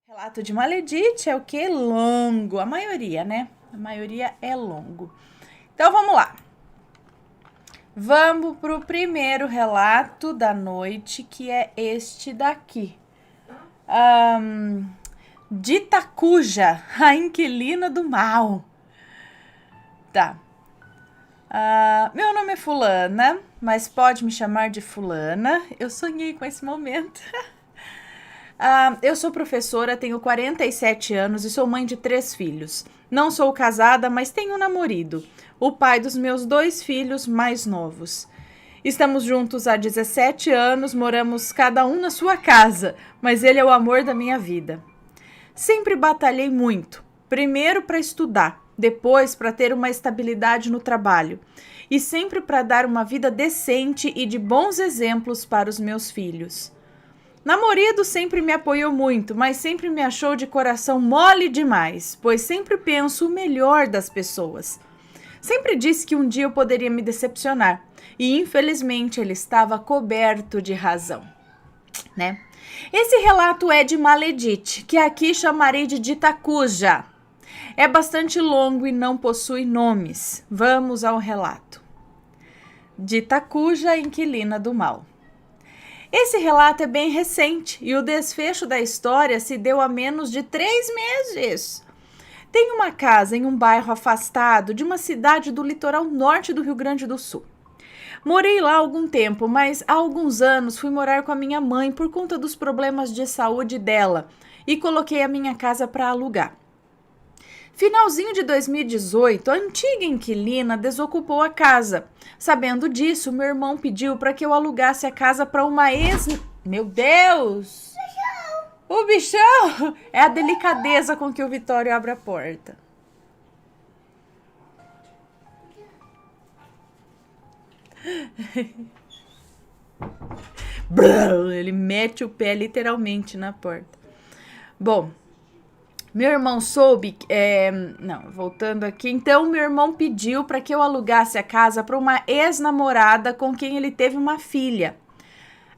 Relato de Maledite é o que? Longo. A maioria, né? A maioria é longo. Então, vamos lá. Vamos pro primeiro relato da noite, que é este daqui. De Takuja, a inquilina do mal. Tá. Meu nome é Fulana, mas pode me chamar de Fulana. Eu sonhei com esse momento. Eu sou professora, tenho 47 anos e sou mãe de 3 filhos. Não sou casada, mas tenho um namorado, o pai dos meus 2 filhos mais novos. Estamos juntos há 17 anos, moramos cada um na sua casa, mas ele é o amor da minha vida. Sempre batalhei muito, primeiro para estudar, depois para ter uma estabilidade no trabalho e sempre para dar uma vida decente e de bons exemplos para os meus filhos. Namorado sempre me apoiou muito, mas sempre me achou de coração mole demais, pois sempre penso o melhor das pessoas. Sempre disse que um dia eu poderia me decepcionar, e infelizmente ele estava coberto de razão, né? Esse relato é de Maledite, que aqui chamarei de Ditakuja. É bastante longo e não possui nomes. Vamos ao relato. Ditakuja, inquilina do mal. Esse relato é bem recente e o desfecho da história se deu há menos de 3 meses. Tenho uma casa em um bairro afastado de uma cidade do litoral norte do Rio Grande do Sul. Morei lá há algum tempo, mas há alguns anos fui morar com a minha mãe por conta dos problemas de saúde dela e coloquei a minha casa para alugar. Finalzinho de 2018, a antiga inquilina desocupou a casa. Sabendo disso, meu irmão pediu para que eu alugasse a casa para uma ex... Meu Deus! O bichão! É a delicadeza com que o Vitório abre a porta. Ele mete o pé literalmente na porta. Bom... Meu irmão soube, voltando aqui, então meu irmão pediu para que eu alugasse a casa para uma ex-namorada com quem ele teve uma filha.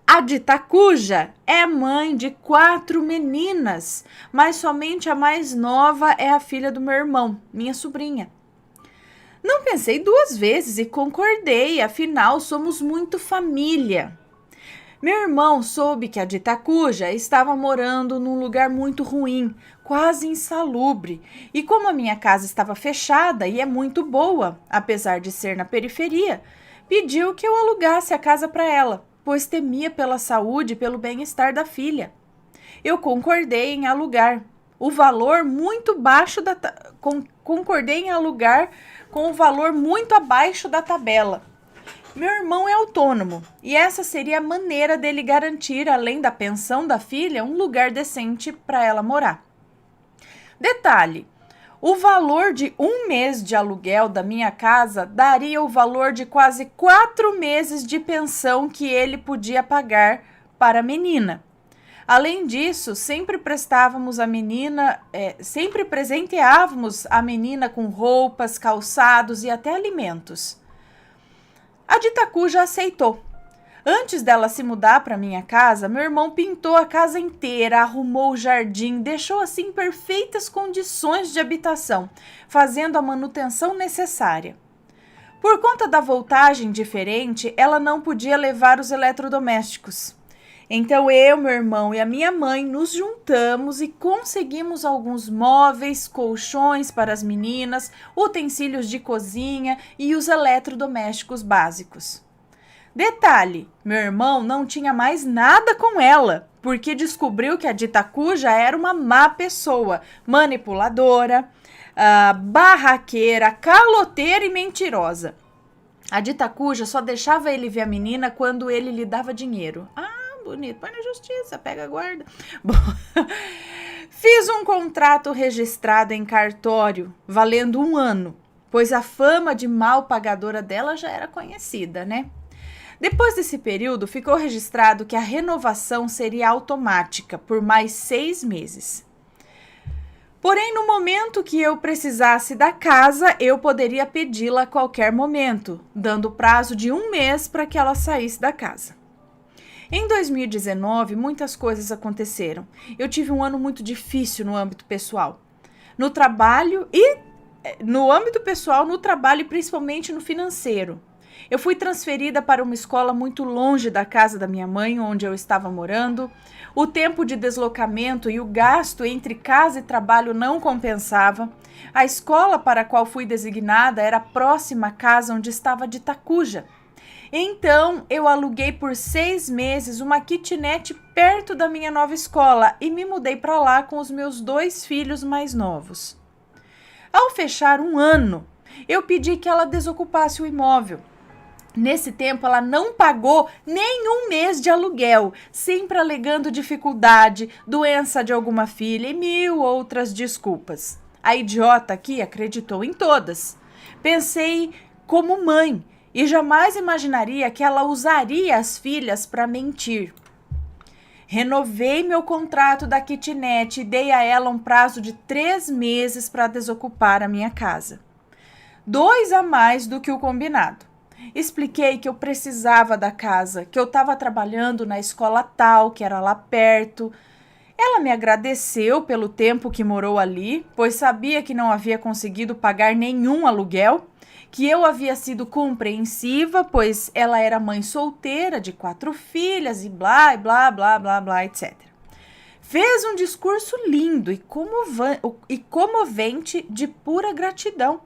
A Ditakuja é mãe de 4 meninas, mas somente a mais nova é a filha do meu irmão, minha sobrinha. Não pensei 2 vezes e concordei, afinal somos muito família. Meu irmão soube que a Ditakuja estava morando num lugar muito ruim, quase insalubre, e como a minha casa estava fechada e é muito boa, apesar de ser na periferia, pediu que eu alugasse a casa para ela, pois temia pela saúde e pelo bem-estar da filha. Eu concordei em alugar. O valor muito baixo concordei em alugar com o valor muito abaixo da tabela. Meu irmão é autônomo e essa seria a maneira dele garantir, além da pensão da filha, um lugar decente para ela morar. Detalhe, o valor de 1 mês de aluguel da minha casa daria o valor de quase 4 meses de pensão que ele podia pagar para a menina. Além disso, sempre presenteávamos a menina com roupas, calçados e até alimentos. A Ditakuja aceitou. Antes dela se mudar para minha casa, meu irmão pintou a casa inteira, arrumou o jardim, deixou assim perfeitas condições de habitação, fazendo a manutenção necessária. Por conta da voltagem diferente, ela não podia levar os eletrodomésticos. Então eu, meu irmão e a minha mãe nos juntamos e conseguimos alguns móveis, colchões para as meninas, utensílios de cozinha e os eletrodomésticos básicos. Detalhe, meu irmão não tinha mais nada com ela, porque descobriu que a Ditakuja era uma má pessoa, manipuladora, barraqueira, caloteira e mentirosa. A Ditakuja só deixava ele ver a menina quando ele lhe dava dinheiro. Bonito, põe na justiça, pega a guarda. Bom, fiz um contrato registrado em cartório, valendo 1 ano, pois a fama de mal pagadora dela já era conhecida, né? Depois desse período, ficou registrado que a renovação seria automática por mais 6 meses. Porém, no momento que eu precisasse da casa, eu poderia pedi-la a qualquer momento, dando prazo de 1 mês para que ela saísse da casa. Em 2019, muitas coisas aconteceram. Eu tive um ano muito difícil no âmbito pessoal. No trabalho e no trabalho e principalmente no financeiro. Eu fui transferida para uma escola muito longe da casa da minha mãe, onde eu estava morando. O tempo de deslocamento e o gasto entre casa e trabalho não compensava. A escola para a qual fui designada era próxima à casa onde estava a Ditacuja. Então, eu aluguei por 6 meses uma kitnet perto da minha nova escola e me mudei para lá com os meus 2 filhos mais novos. Ao fechar um ano, eu pedi que ela desocupasse o imóvel. Nesse tempo, ela não pagou nenhum mês de aluguel, sempre alegando dificuldade, doença de alguma filha e 1000 outras desculpas. A idiota aqui acreditou em todas. Pensei como mãe e jamais imaginaria que ela usaria as filhas para mentir. Renovei meu contrato da kitnet e dei a ela um prazo de 3 meses para desocupar a minha casa. 2 a mais do que o combinado. Expliquei que eu precisava da casa, que eu estava trabalhando na escola tal, que era lá perto. Ela me agradeceu pelo tempo que morou ali, pois sabia que não havia conseguido pagar nenhum aluguel, que eu havia sido compreensiva, pois ela era mãe solteira de 4 filhas e blá, blá, blá, blá, blá, etc. Fez um discurso lindo e comovente de pura gratidão.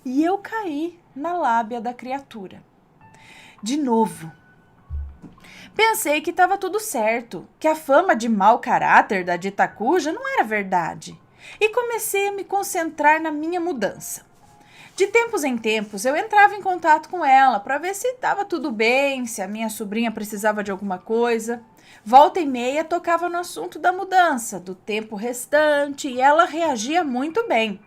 E eu caí na lábia da criatura. De novo. Pensei que estava tudo certo, que a fama de mau caráter da Ditacuja não era verdade. E comecei a me concentrar na minha mudança. De tempos em tempos, eu entrava em contato com ela para ver se estava tudo bem, se a minha sobrinha precisava de alguma coisa. Volta e meia tocava no assunto da mudança, do tempo restante, e ela reagia muito bem.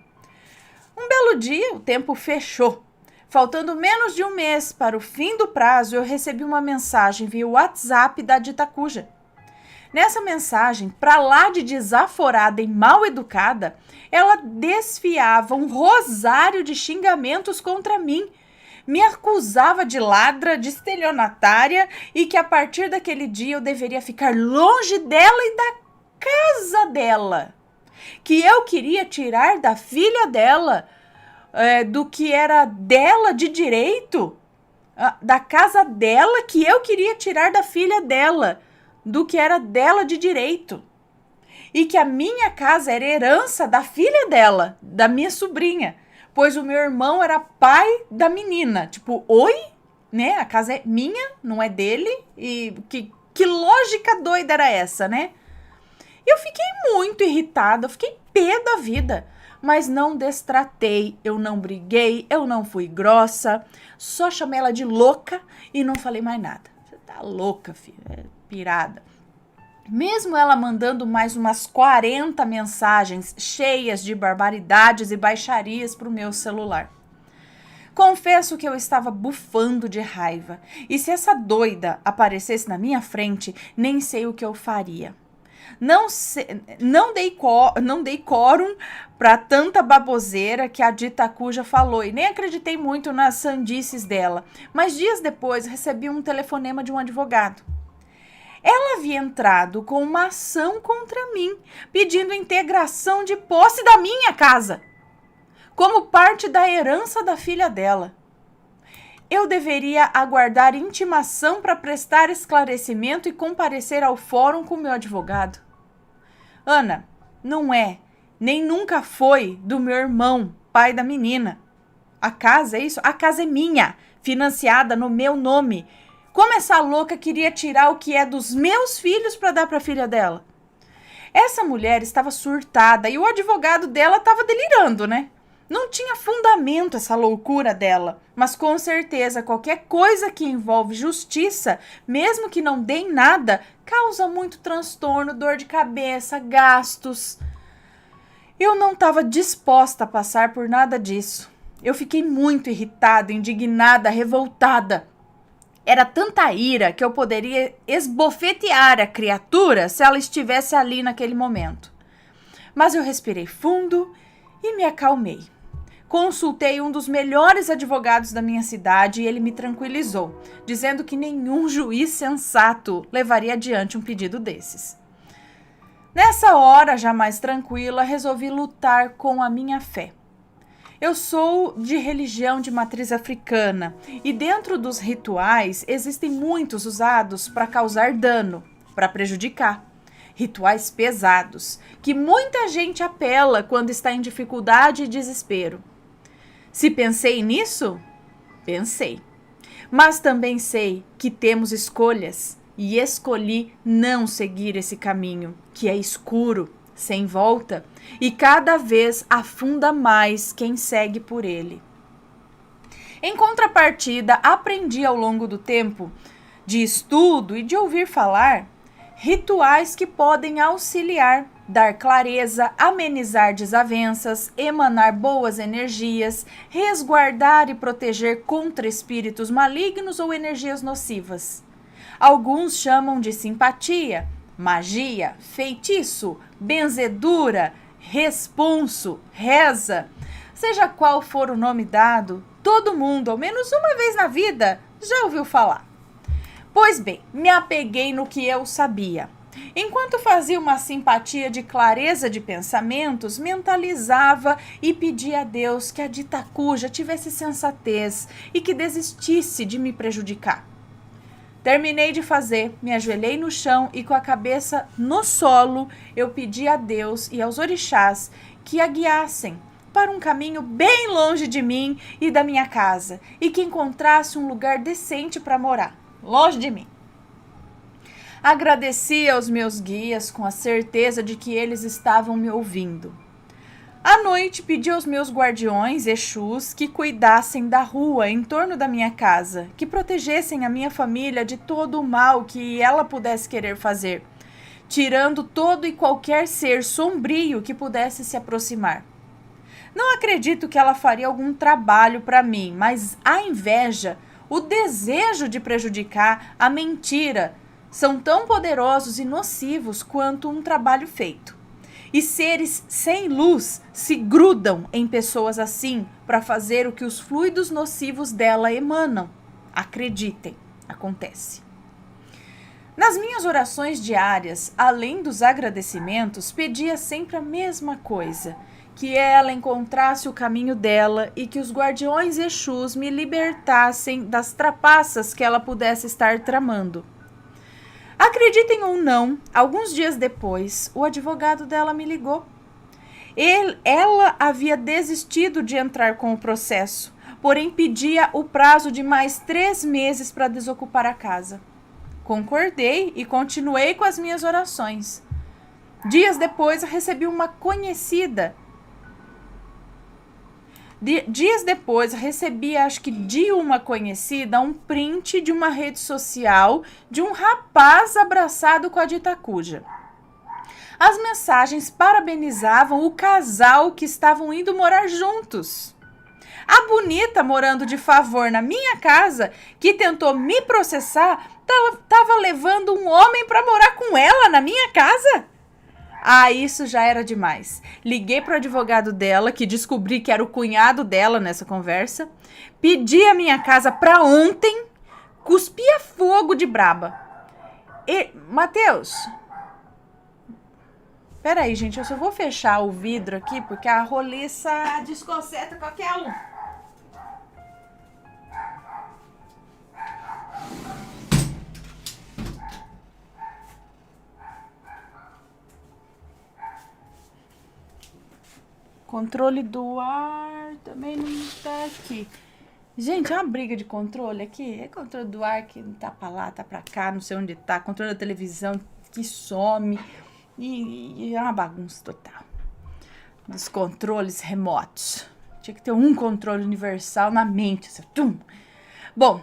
Um belo dia, o tempo fechou. Faltando menos de um mês para o fim do prazo, eu recebi uma mensagem via WhatsApp da Ditacuja. Nessa mensagem, para lá de desaforada e mal educada, ela desfiava um rosário de xingamentos contra mim. Me acusava de ladra, de estelionatária e que a partir daquele dia eu deveria ficar longe dela e da casa dela. Que eu queria tirar da filha dela do que era dela de direito, da casa dela, que eu queria tirar da filha dela, do que era dela de direito. E que a minha casa era herança da filha dela, da minha sobrinha, pois o meu irmão era pai da menina. Tipo, oi? Né? A casa é minha, não é dele? E que lógica doida era essa, né? Eu fiquei muito irritada, eu fiquei pé da vida. Mas não destratei, eu não briguei, eu não fui grossa, só chamei ela de louca e não falei mais nada. Você tá louca, filha, é pirada. Mesmo ela mandando mais umas 40 mensagens cheias de barbaridades e baixarias pro meu celular. Confesso que eu estava bufando de raiva, e se essa doida aparecesse na minha frente, nem sei o que eu faria. Não dei quórum para tanta baboseira que a Ditacuja falou e nem acreditei muito nas sandices dela. Mas dias depois recebi um telefonema de um advogado. Ela havia entrado com uma ação contra mim, pedindo integração de posse da minha casa, como parte da herança da filha dela. Eu deveria aguardar intimação para prestar esclarecimento e comparecer ao fórum com meu advogado. Ana, não é, nem nunca foi do meu irmão, pai da menina. A casa é isso? A casa é minha, financiada no meu nome. Como essa louca queria tirar o que é dos meus filhos para dar para a filha dela? Essa mulher estava surtada e o advogado dela estava delirando, né? Não tinha fundamento essa loucura dela, mas com certeza qualquer coisa que envolve justiça, mesmo que não dê em nada, causa muito transtorno, dor de cabeça, gastos. Eu não estava disposta a passar por nada disso. Eu fiquei muito irritada, indignada, revoltada. Era tanta ira que eu poderia esbofetear a criatura se ela estivesse ali naquele momento. Mas eu respirei fundo e me acalmei. Consultei um dos melhores advogados da minha cidade e ele me tranquilizou, dizendo que nenhum juiz sensato levaria adiante um pedido desses. Nessa hora, já mais tranquila, resolvi lutar com a minha fé. Eu sou de religião de matriz africana e dentro dos rituais existem muitos usados para causar dano, para prejudicar. Rituais pesados, que muita gente apela quando está em dificuldade e desespero. Se pensei nisso? Pensei. Mas também sei que temos escolhas e escolhi não seguir esse caminho, que é escuro, sem volta, e cada vez afunda mais quem segue por ele. Em contrapartida, aprendi ao longo do tempo de estudo e de ouvir falar rituais que podem auxiliar, dar clareza, amenizar desavenças, emanar boas energias, resguardar e proteger contra espíritos malignos ou energias nocivas. Alguns chamam de simpatia, magia, feitiço, benzedura, responso, reza. Seja qual for o nome dado, todo mundo, ao menos uma vez na vida, já ouviu falar. Pois bem, me apeguei no que eu sabia. Enquanto fazia uma simpatia de clareza de pensamentos, mentalizava e pedia a Deus que a dita cuja tivesse sensatez e que desistisse de me prejudicar. Terminei de fazer, me ajoelhei no chão e com a cabeça no solo, eu pedi a Deus e aos orixás que a guiassem para um caminho bem longe de mim e da minha casa e que encontrasse um lugar decente para morar, longe de mim. Agradeci aos meus guias com a certeza de que eles estavam me ouvindo. À noite, pedi aos meus guardiões, Exus, que cuidassem da rua em torno da minha casa, que protegessem a minha família de todo o mal que ela pudesse querer fazer, tirando todo e qualquer ser sombrio que pudesse se aproximar. Não acredito que ela faria algum trabalho para mim, mas a inveja, o desejo de prejudicar, a mentira, são tão poderosos e nocivos quanto um trabalho feito. E seres sem luz se grudam em pessoas assim para fazer o que os fluidos nocivos dela emanam. Acreditem, acontece. Nas minhas orações diárias, além dos agradecimentos, pedia sempre a mesma coisa, que ela encontrasse o caminho dela e que os guardiões Exus me libertassem das trapaças que ela pudesse estar tramando. Acreditem ou não, alguns dias depois, o advogado dela me ligou. Ela havia desistido de entrar com o processo, porém pedia o prazo de mais 3 meses para desocupar a casa. Concordei e continuei com as minhas orações. Dias depois, recebi uma conhecida. Dias depois, recebi, acho que de uma conhecida, um print de uma rede social de um rapaz abraçado com a dita cuja. As mensagens parabenizavam o casal que estavam indo morar juntos. A bonita, morando de favor na minha casa, que tentou me processar, estava levando um homem para morar com ela na minha casa? Ah, isso já era demais. Liguei pro advogado dela, que descobri que era o cunhado dela nessa conversa. Pedi a minha casa pra ontem. Cuspia fogo de braba. Matheus. Peraí, gente, eu só vou fechar o vidro aqui, porque a roliça desconcerta qualquer um. Controle do ar também não tá aqui. Gente, é uma briga de controle aqui. É controle do ar que não tá pra lá, tá pra cá, não sei onde tá. Controle da televisão que some. E é uma bagunça total. Dos controles remotos. Tinha que ter um controle universal na mente. Assim, tum. Bom,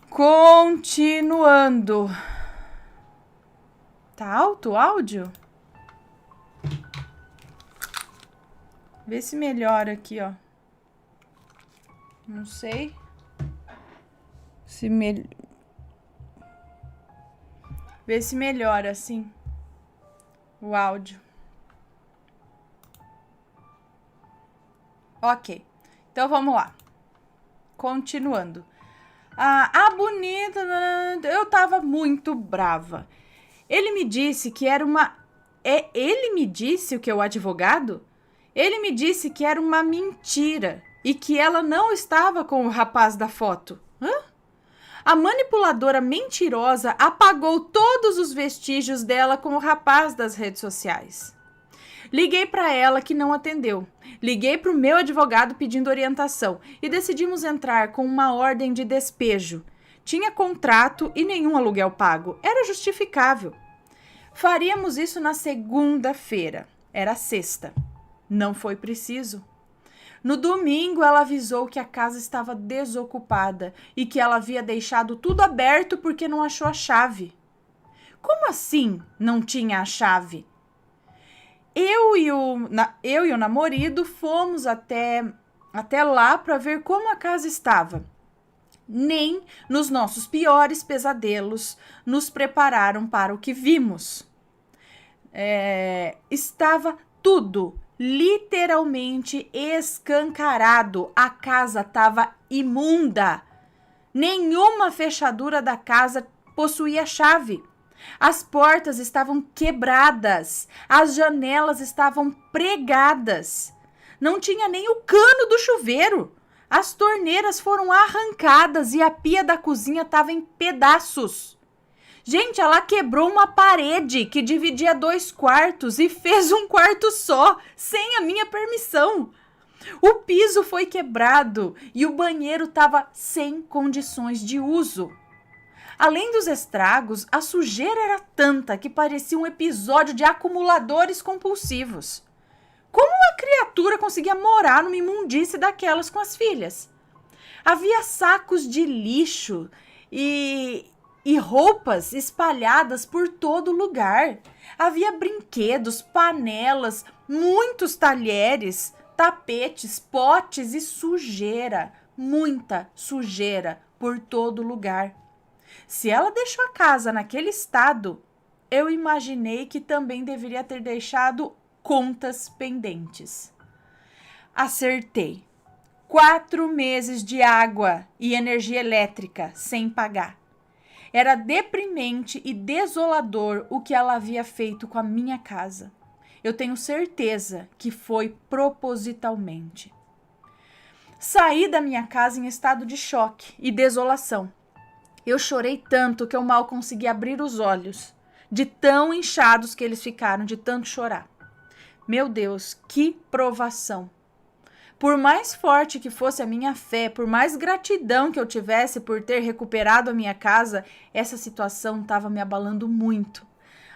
continuando. Tá alto o áudio? Vê se melhora aqui, ó. Não sei. Vê se melhora assim o áudio. Ok, então vamos lá. Continuando. A bonita, eu tava muito brava. Ele me disse que era uma... Ele me disse, o que é o advogado? Ele me disse que era uma mentira e que ela não estava com o rapaz da foto. Hã? A manipuladora mentirosa apagou todos os vestígios dela com o rapaz das redes sociais. Liguei para ela que não atendeu. Liguei para o meu advogado pedindo orientação e decidimos entrar com uma ordem de despejo. Tinha contrato e nenhum aluguel pago. Era justificável. Faríamos isso na segunda-feira. Era sexta. Não foi preciso. No domingo, ela avisou que a casa estava desocupada e que ela havia deixado tudo aberto porque não achou a chave. Como assim não tinha a chave? Eu e o namorado fomos até lá para ver como a casa estava. Nem nos nossos piores pesadelos nos prepararam para o que vimos. Estava tudo literalmente escancarado. A casa estava imunda. Nenhuma fechadura da casa possuía chave. As portas estavam quebradas. As janelas estavam pregadas. Não tinha nem o cano do chuveiro. As torneiras foram arrancadas e a pia da cozinha estava em pedaços. Gente, ela quebrou uma parede que dividia 2 quartos e fez um quarto só, sem a minha permissão. O piso foi quebrado e o banheiro estava sem condições de uso. Além dos estragos, a sujeira era tanta que parecia um episódio de acumuladores compulsivos. Como uma criatura conseguia morar numa imundície daquelas com as filhas? Havia sacos de lixo e roupas espalhadas por todo lugar. Havia brinquedos, panelas, muitos talheres, tapetes, potes e sujeira. Muita sujeira por todo lugar. Se ela deixou a casa naquele estado, eu imaginei que também deveria ter deixado contas pendentes. Acertei. 4 meses de água e energia elétrica sem pagar. Era deprimente e desolador o que ela havia feito com a minha casa. Eu tenho certeza que foi propositalmente. Saí da minha casa em estado de choque e desolação. Eu chorei tanto que eu mal consegui abrir os olhos, de tão inchados que eles ficaram de tanto chorar. Meu Deus, que provação! Por mais forte que fosse a minha fé, por mais gratidão que eu tivesse por ter recuperado a minha casa, essa situação estava me abalando muito.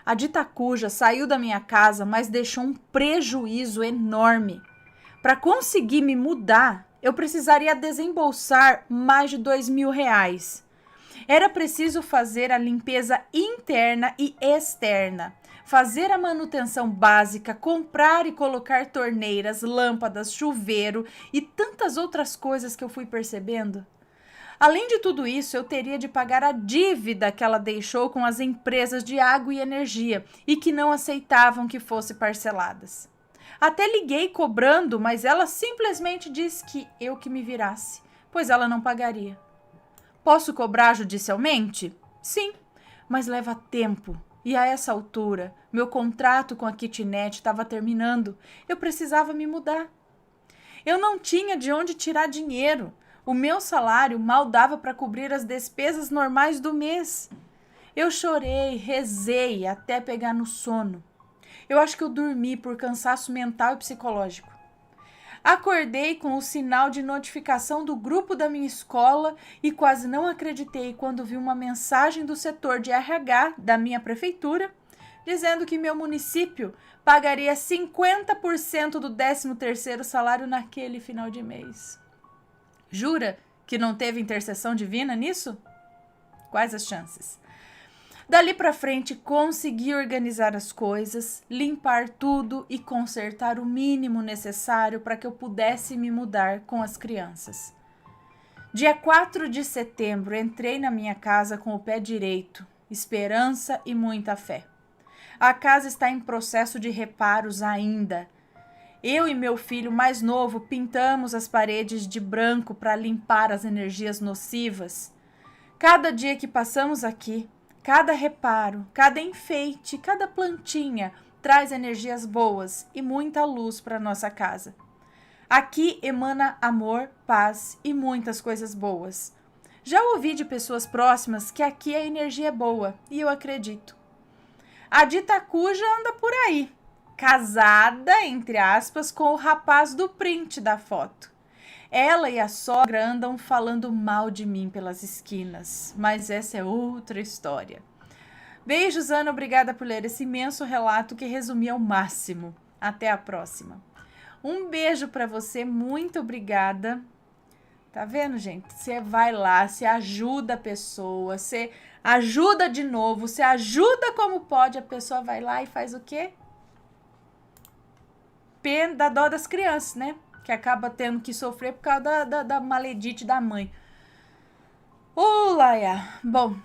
A dita cuja saiu da minha casa, mas deixou um prejuízo enorme. Para conseguir me mudar, eu precisaria desembolsar mais de R$2.000. Era preciso fazer a limpeza interna e externa, fazer a manutenção básica, comprar e colocar torneiras, lâmpadas, chuveiro e tantas outras coisas que eu fui percebendo. Além de tudo isso, eu teria de pagar a dívida que ela deixou com as empresas de água e energia e que não aceitavam que fossem parceladas. Até liguei cobrando, mas ela simplesmente disse que eu que me virasse, pois ela não pagaria. Posso cobrar judicialmente? Sim, mas leva tempo. E a essa altura, meu contrato com a kitnet estava terminando. Eu precisava me mudar. Eu não tinha de onde tirar dinheiro. O meu salário mal dava para cobrir as despesas normais do mês. Eu chorei, rezei até pegar no sono. Eu acho que eu dormi por cansaço mental e psicológico. Acordei com o sinal de notificação do grupo da minha escola e quase não acreditei quando vi uma mensagem do setor de RH da minha prefeitura dizendo que meu município pagaria 50% do 13º salário naquele final de mês. Jura que não teve intercessão divina nisso? Quais as chances? Dali para frente, consegui organizar as coisas, limpar tudo e consertar o mínimo necessário para que eu pudesse me mudar com as crianças. Dia 4 de setembro, entrei na minha casa com o pé direito, esperança e muita fé. A casa está em processo de reparos ainda. Eu e meu filho mais novo pintamos as paredes de branco para limpar as energias nocivas. Cada dia que passamos aqui, cada reparo, cada enfeite, cada plantinha traz energias boas e muita luz para nossa casa. Aqui emana amor, paz e muitas coisas boas. Já ouvi de pessoas próximas que aqui a energia é boa e eu acredito. A dita cuja anda por aí, casada, entre aspas, com o rapaz do print da foto. Ela e a sogra andam falando mal de mim pelas esquinas, mas essa é outra história. Beijos, Ana, obrigada por ler esse imenso relato que resumi ao máximo. Até a próxima. Um beijo para você, muito obrigada. Tá vendo, gente? Você vai lá, você ajuda a pessoa, você ajuda de novo, você ajuda como pode, a pessoa vai lá e faz o quê? Pena da dó das crianças, né? Que acaba tendo que sofrer por causa da maledite da mãe. Laia. Bom,